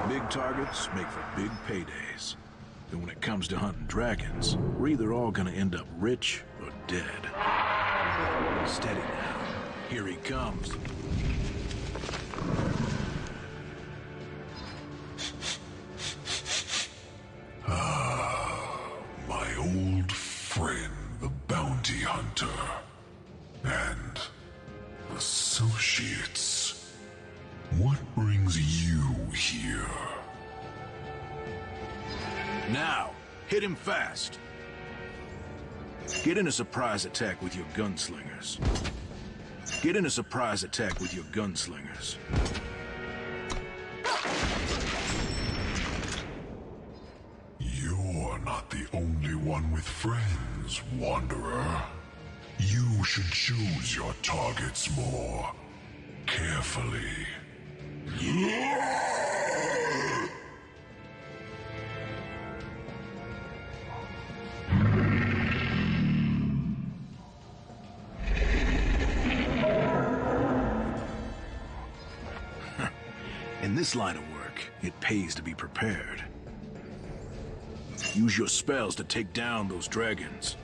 Big targets make for big paydays. And when it comes to hunting dragons, we're either all gonna end up rich or dead. Steady now. Here he comes. My old friend, the bounty hunter, and associates. What brings you here? Now, hit him fast. Get in a surprise attack with your gunslingers. Get in a surprise attack with your gunslingers. You're not the only one with friends, Wanderer. You should choose your targets more carefully. In this line of work, it pays to be prepared. Use your spells to take down those dragons.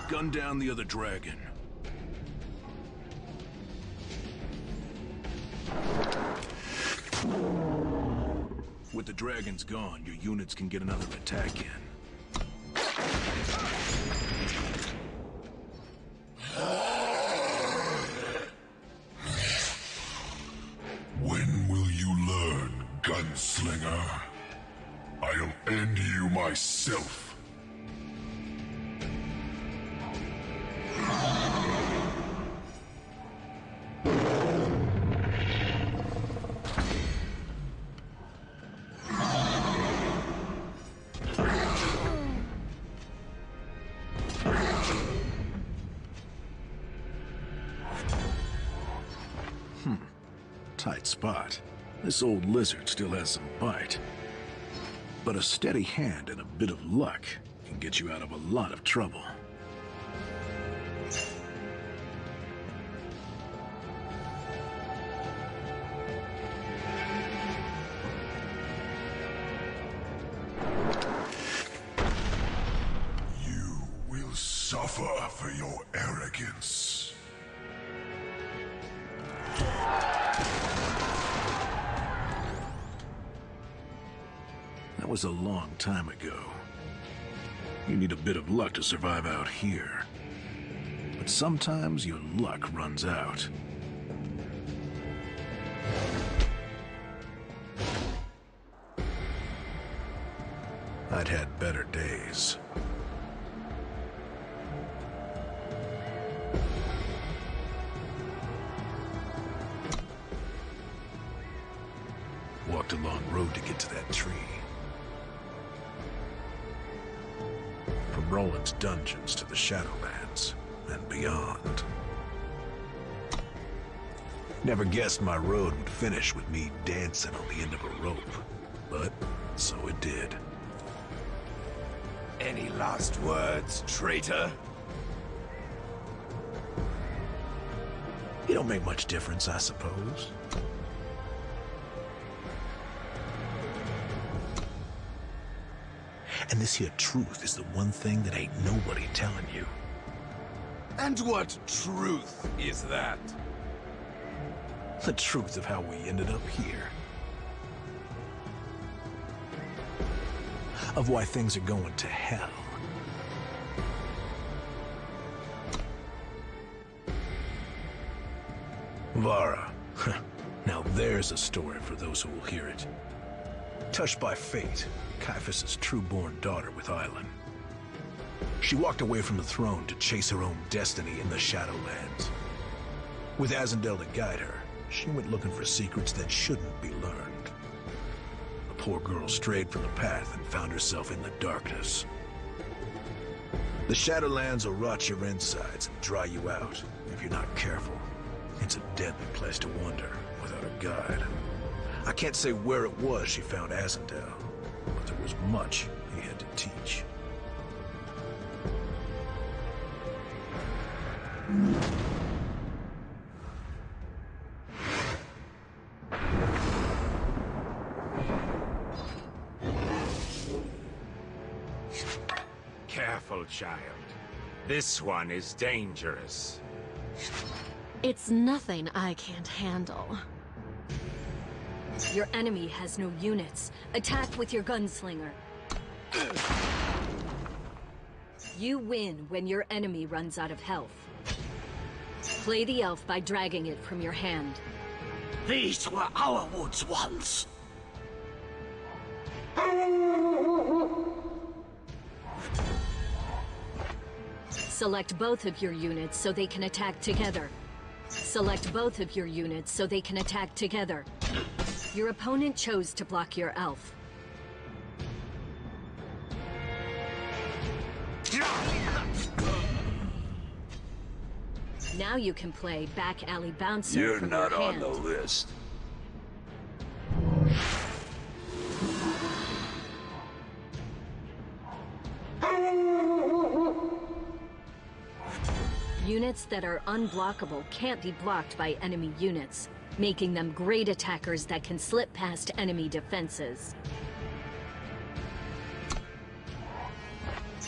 Gun down the other dragon. With the dragons gone, your units can get another attack in. When will you learn, gunslinger? I'll end you myself. Tight spot. This old lizard still has some bite. But a steady hand and a bit of luck can get you out of a lot of trouble. You will suffer for your arrogance. That was a long time ago. You need a bit of luck to survive out here. But sometimes your luck runs out. I'd had better days. Walked a long road to get to that tree. From Roland's dungeons to the Shadowlands and beyond. Never guessed my road would finish with me dancing on the end of a rope, but so it did. Any last words, traitor? It don't make much difference, I suppose. And this here truth is the one thing that ain't nobody telling you. And what truth is that? The truth of how we ended up here. Of why things are going to hell. Vara. Now there's a story for those who will hear it. Touched by fate, Caiaphas' true-born daughter with Island. She walked away from the throne to chase her own destiny in the Shadowlands. With Azendel to guide her, she went looking for secrets that shouldn't be learned. The poor girl strayed from the path and found herself in the darkness. The Shadowlands will rot your insides and dry you out if you're not careful. It's a deadly place to wander without a guide. I can't say where it was she found Azendel, but there was much had to teach. Careful, child. This one is dangerous. It's nothing I can't handle. Your enemy has no units. Attack with your gunslinger. You win when your enemy runs out of health. Play the elf by dragging it from your hand. These were our woods once. Select both of your units so they can attack together. Select both of your units so they can attack together. Your opponent chose to block your elf. Now you can play Back Alley Bouncer You're from not your on hand. the list. Units that are unblockable can't be blocked by enemy units, making them great attackers that can slip past enemy defenses.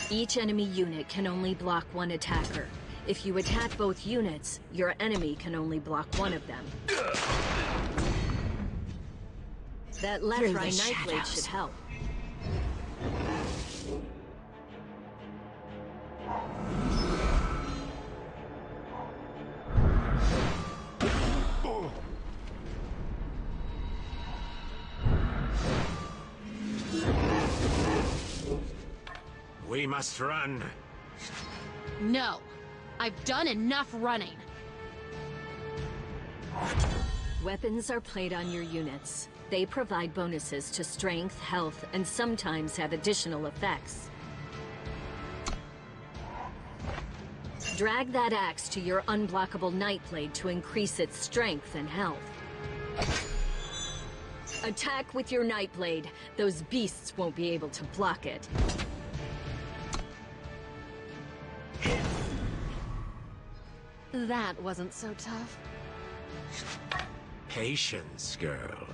Each enemy unit can only block one attacker. If you attack both units, your enemy can only block one of them. That left-right Nightblade should help. We must run. No. I've done enough running. Weapons are played on your units. They provide bonuses to strength, health, and sometimes have additional effects. Drag that axe to your unblockable Nightblade to increase its strength and health. Attack with your Nightblade. Those beasts won't be able to block it. That wasn't so tough. Patience, girl.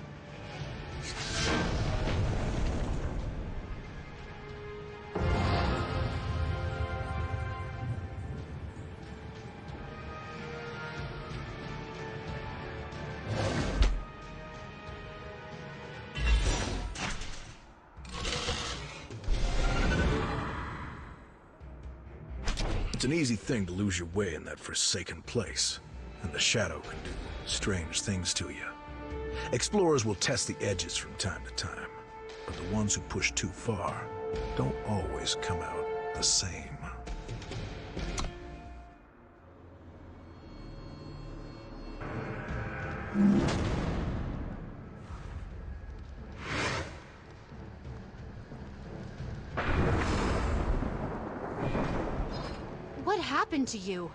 It's an easy thing to lose your way in that forsaken place, and the Shadow can do strange things to you. Explorers will test the edges from time to time, but the ones who push too far don't always come out the same. What happened to you?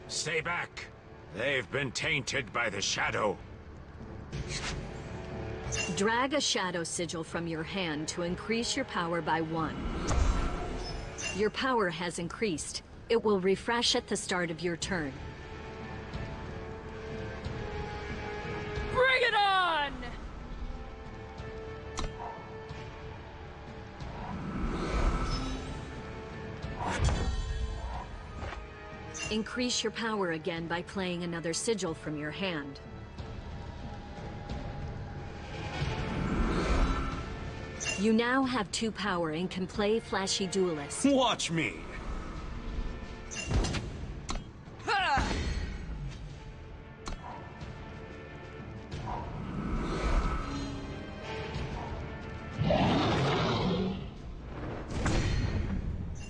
Stay back. They've been tainted by the Shadow. Drag a Shadow Sigil from your hand to increase your power by 1. Your power has increased. It will refresh at the start of your turn. Bring it on! Increase your power again by playing another sigil from your hand. You now have 2 power and can play Flashy Duelist. Watch me!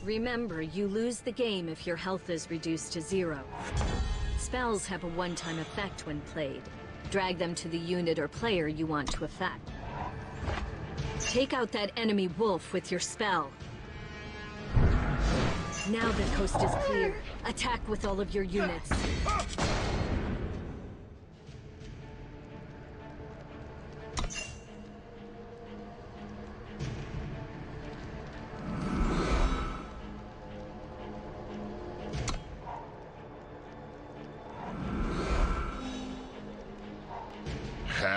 Remember, you lose the game if your health is reduced to 0. Spells have a one-time effect when played. Drag them to the unit or player you want to affect. Take out that enemy wolf with your spell. Now the coast is clear. Attack with all of your units.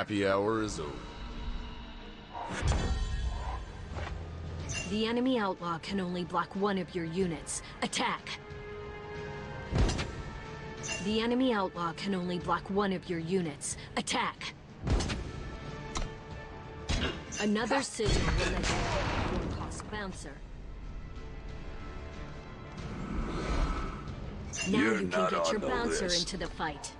happy hour is over. The enemy outlaw can only block one of your units. Attack! The enemy outlaw can only block one of your units. Attack! Another sigil will let you have a 4-cost bouncer. Now You're you can not get on your the bouncer list. into the fight.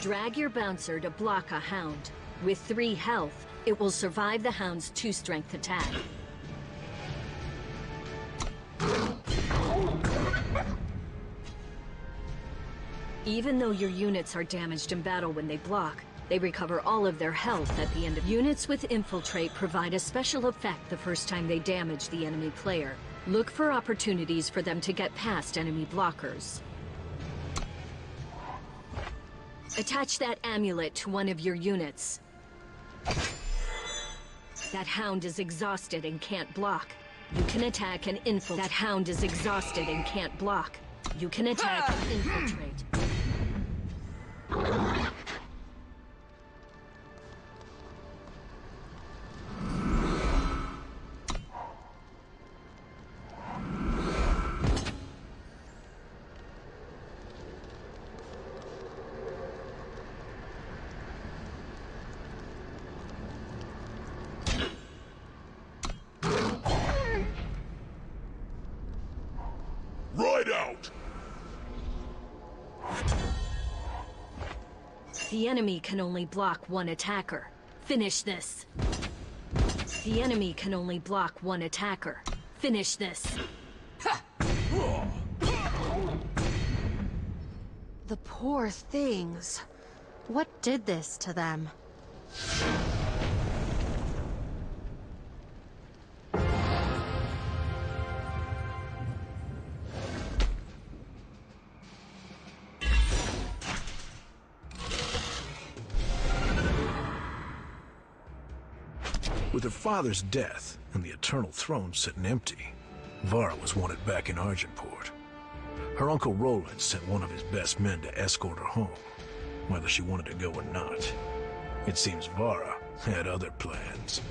Drag your bouncer to block a hound. With 3 health, it will survive the hound's 2-strength attack. Even though your units are damaged in battle when they block, they recover all of their health at the end of... Units with Infiltrate provide a special effect the first time they damage the enemy player. Look for opportunities for them to get past enemy blockers. Attach that amulet to one of your units. That hound is exhausted and can't block. You can attack and infiltrate. That hound is exhausted and can't block. You can attack and infiltrate. Right out! The enemy can only block one attacker. Finish this. The enemy can only block one attacker. Finish this. The poor things. What did this to them? With her father's death and the Eternal Throne sitting empty, Vara was wanted back in Argentport. Her uncle Roland sent one of his best men to escort her home, whether she wanted to go or not. It seems Vara had other plans.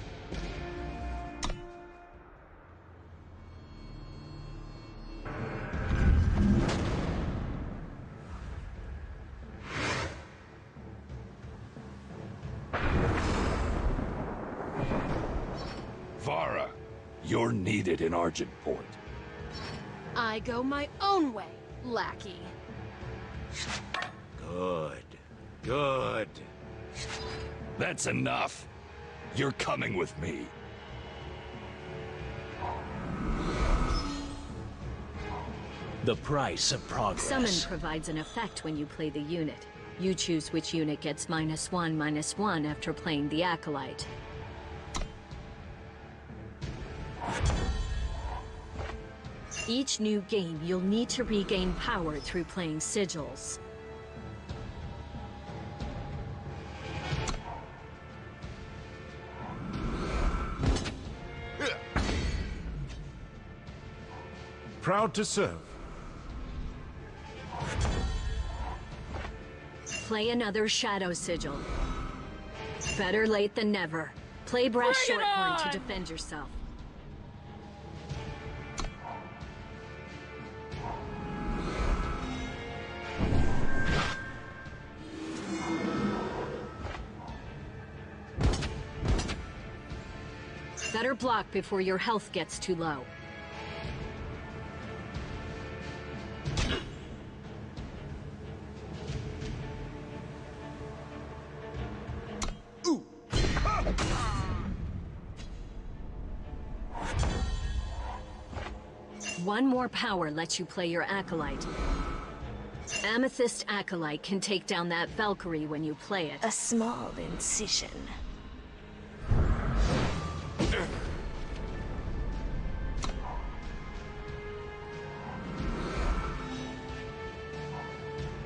Vara, you're needed in Argentport. I go my own way, lackey. Good. Good. That's enough. You're coming with me. The price of progress. Summon provides an effect when you play the unit. You choose which unit gets -1/-1 after playing the Acolyte. Each new game, you'll need to regain power through playing sigils. Proud to serve. Play another Shadow Sigil. Better late than never. Play Brass Bring it Shorthorn to on! defend yourself. Better block before your health gets too low. One more power lets you play your Acolyte. Amethyst Acolyte can take down that Valkyrie when you play it. A small incision.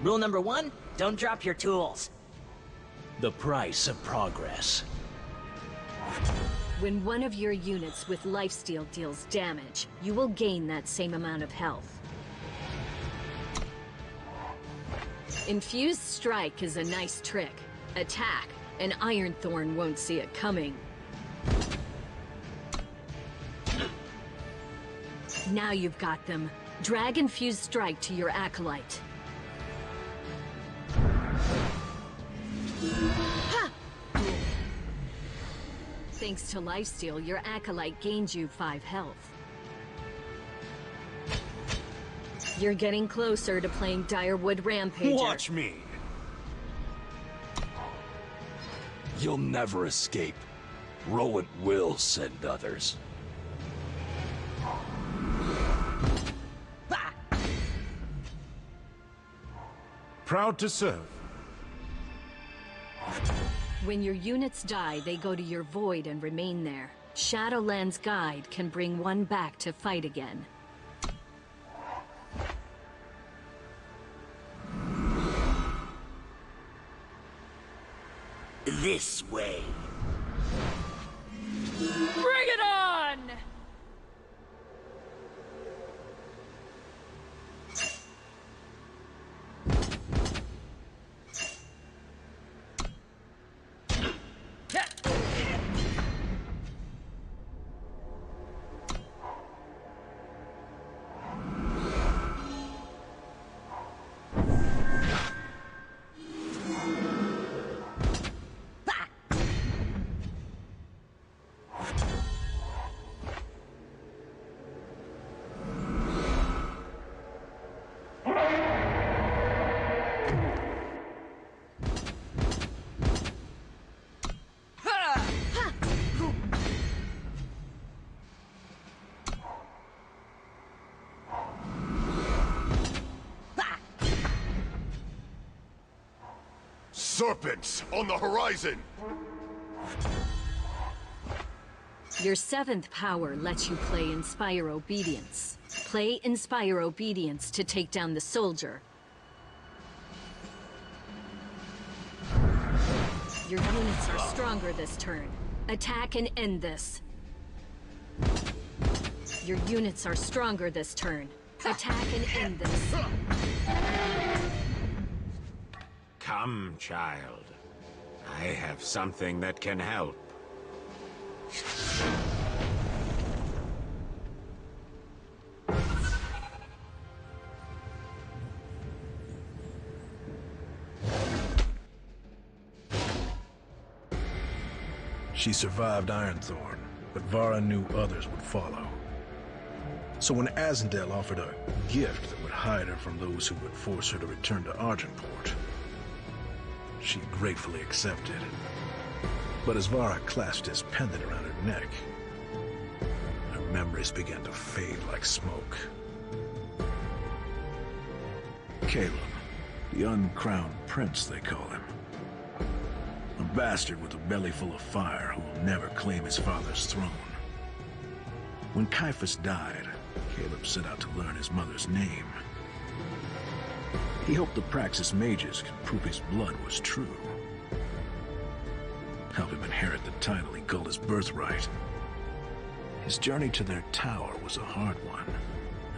Rule number 1, don't drop your tools. The price of progress. When one of your units with lifesteal deals damage, you will gain that same amount of health. Infused Strike is a nice trick. Attack, and Ironthorn won't see it coming. Now you've got them. Drag Infused Strike to your Acolyte. Ha! Thanks to lifesteal, your Acolyte gains you 5 health. You're getting closer to playing Direwood Rampager. Watch me! You'll never escape. Rowan will send others. Proud to serve. When your units die, they go to your void and remain there. Shadowland's Guide can bring one back to fight again. This way. Bring it on! Serpents on the horizon! Your 7th power lets you play Inspire Obedience. Play Inspire Obedience to take down the soldier. Your units are stronger this turn. Attack and end this. Your units are stronger this turn. Attack and end this. Come, child. I have something that can help. She survived Ironthorn, but Vara knew others would follow. So when Azendel offered a gift that would hide her from those who would force her to return to Argenport, she gratefully accepted. But as Vara clasped his pendant around her neck, her memories began to fade like smoke. Caleb, the uncrowned prince, they call him. A bastard with a belly full of fire who will never claim his father's throne. When Caiaphas died, Caleb set out to learn his mother's name. He hoped the Praxis mages could prove his blood was true. Help him inherit the title he called his birthright. His journey to their tower was a hard one,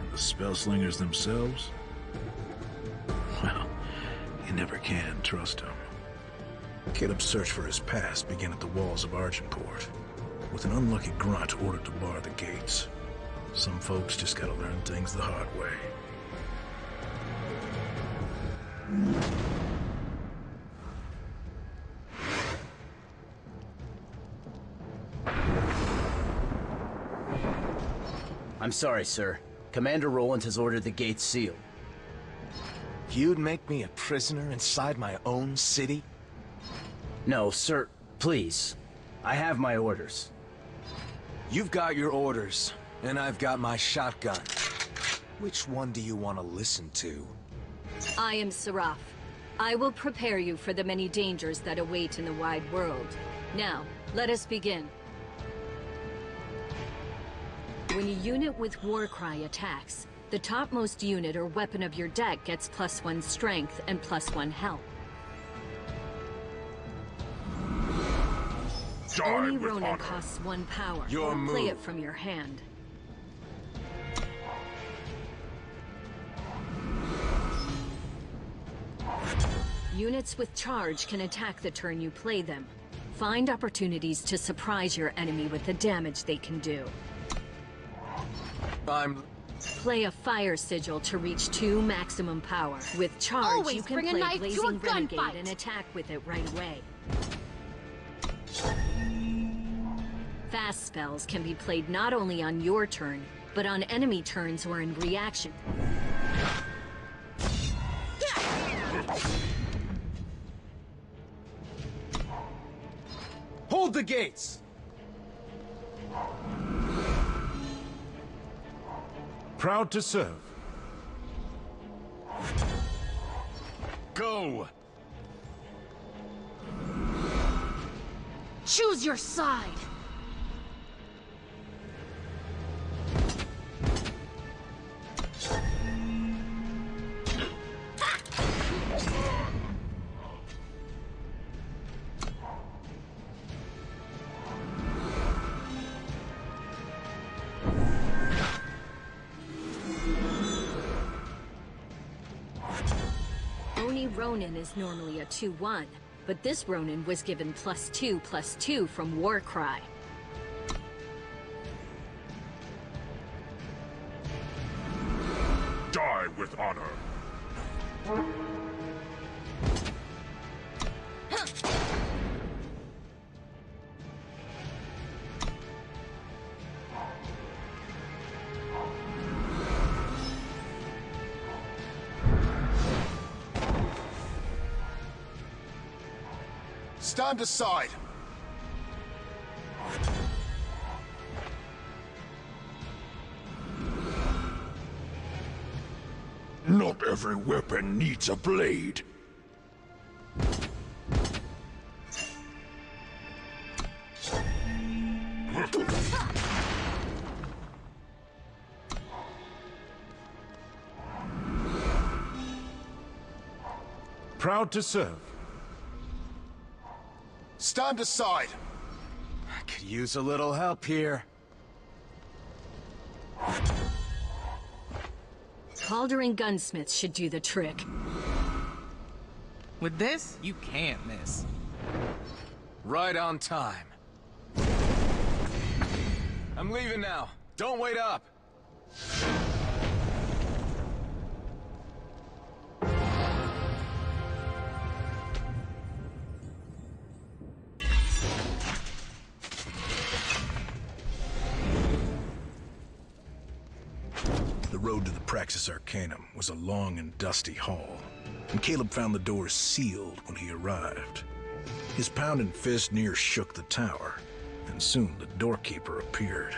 and the Spellslingers themselves? Well, you never can trust them. Caleb's search for his past began at the walls of Argenport, with an unlucky grunt ordered to bar the gates. Some folks just gotta learn things the hard way. I'm sorry, sir. Commander Roland has ordered the gates sealed. You'd make me a prisoner inside my own city? No, sir, please. I have my orders. You've got your orders, and I've got my shotgun. Which one do you want to listen to? I am Seraph. I will prepare you for the many dangers that await in the wide world. Now, let us begin. When a unit with Warcry attacks, the topmost unit or weapon of your deck gets +1 strength and +1 health. Oni Ronin costs 1 power. Your Play move. it from your hand. Units with charge can attack the turn you play them. Find opportunities to surprise your enemy with the damage they can do. Play a fire sigil to reach 2 maximum power. With charge, Always you can bring a play knife to a Blazing Renegade gunfight. and attack with it right away. Fast spells can be played not only on your turn, but on enemy turns or in reaction. Hold the gates! Proud to serve. Go! Choose your side! Oni Ronin is normally a 2/1, but this Ronin was given +2/+2 from Warcry. Die with honor. Stand aside. Not every weapon needs a blade. Proud to serve. Stand aside. I could use a little help here. Calderon gunsmiths should do the trick. With this, you can't miss. Right on time. I'm leaving now. Don't wait up. The road to the Praxis Arcanum was a long and dusty hall, and Caleb found the doors sealed when he arrived. His pounding fist near shook the tower, and soon the doorkeeper appeared.